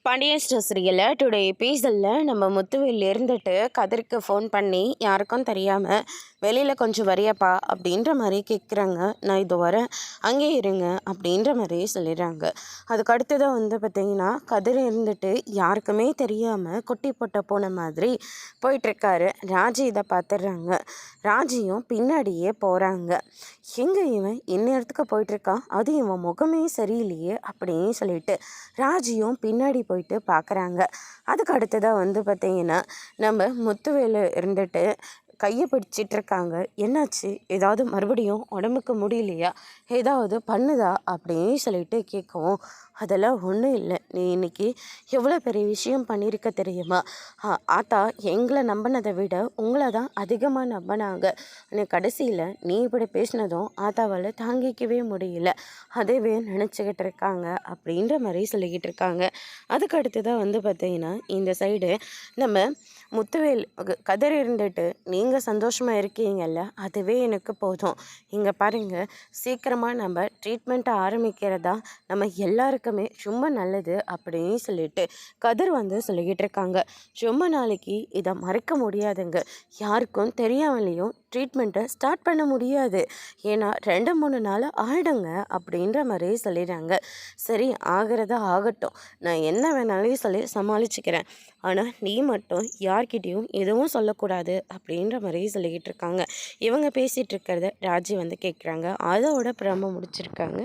Pandian store சீரியலில் today எபிசோடில் நம்ம முத்துவேல் இருந்துட்டு கதிருக்கு ஃபோன் பண்ணி யாருக்கும் தெரியாமல் வெளியில் கொஞ்சம் வரியாப்பா அப்படின்ற மாதிரி கேட்குறாங்க. நான் இது வரேன், அங்கே இருங்க அப்படின்ற மாதிரி சொல்லிடுறாங்க. அதுக்கு அடுத்ததாக பார்த்திங்கன்னா கதிர் இருந்துட்டு யாருக்குமே தெரியாமல் குட்டி போட்ட போன மாதிரி போயிட்டுருக்காரு. ராஜி இதை பார்த்துடுறாங்க. ராஜியும் பின்னாடியே போகிறாங்க. எங்கே இவன் இந்நேரத்துக்கு போயிட்டுருக்கான், அது இவன் முகமே சரியில்லையே அப்படின்னு சொல்லிட்டு ராஜியும் பின்னாடி போயிட்டு பார்க்குறாங்க. அதுக்கு அடுத்ததாக பார்த்திங்கன்னா நம்ம முத்துவேலு இருந்துட்டு கையை பிடிச்சிட்டு இருக்காங்க. என்னாச்சு, ஏதாவது மறுபடியும் உடம்புக்கு முடியலையா, ஏதாவது பண்ணுதா அப்படின்னு சொல்லிட்டு கேட்கவும், அதெல்லாம் ஒன்றும் இல்லை, நீ இன்னைக்கு எவ்வளோ பெரிய விஷயம் பண்ணியிருக்க தெரியுமா, ஆத்தா எங்களை நம்பினதை விட உங்களை தான் அதிகமாக நம்பினாங்க, கடைசியில் நீ இப்படி பேசினதும் ஆத்தாவால் தாங்கிக்கவே முடியல, அதுவே நினச்சிக்கிட்டு இருக்காங்க அப்படின்ற மாதிரி சொல்லிக்கிட்டு இருக்காங்க. அதுக்கு அடுத்ததாக பார்த்தீங்கன்னா இந்த சைடு நம்ம முத்துவேல் கதறி இருந்துட்டு நீங்கள் சந்தோஷமாக இருக்கீங்கல்ல, அதுவே எனக்கு போதும், இங்கே பாருங்கள், சீக்கிரமாக நம்ம ட்ரீட்மெண்ட்டை ஆரம்பிக்கிறதா நம்ம எல்லாருக்குமே ரொம்ப நல்லது அப்படின்னு சொல்லிட்டு கதிர் சொல்லிக்கிட்டு இருக்காங்க. ரொம்ப நாளைக்கு இதை மறைக்க முடியாதுங்க, யாருக்கும் தெரியாமலேயும் ட்ரீட்மெண்ட்டை ஸ்டார்ட் பண்ண முடியாது, ஏன்னா 2-3 நாள் ஆகிடுங்க அப்படின்ற மாதிரி சொல்லிடுறாங்க. சரி, ஆகிறதா ஆகட்டும், நான் என்ன வேணாலும் சொல்லி சமாளிச்சுக்கிறேன், ஆனால் நீ மட்டும் யார்கிட்டையும் எதுவும் சொல்லக்கூடாது அப்படின்ற மாதிரி சொல்லிக்கிட்டு இருக்காங்க. இவங்க பேசிகிட்டு இருக்கிறத ராஜி கேட்குறாங்க. அதோட பிரம முடிச்சிருக்காங்க.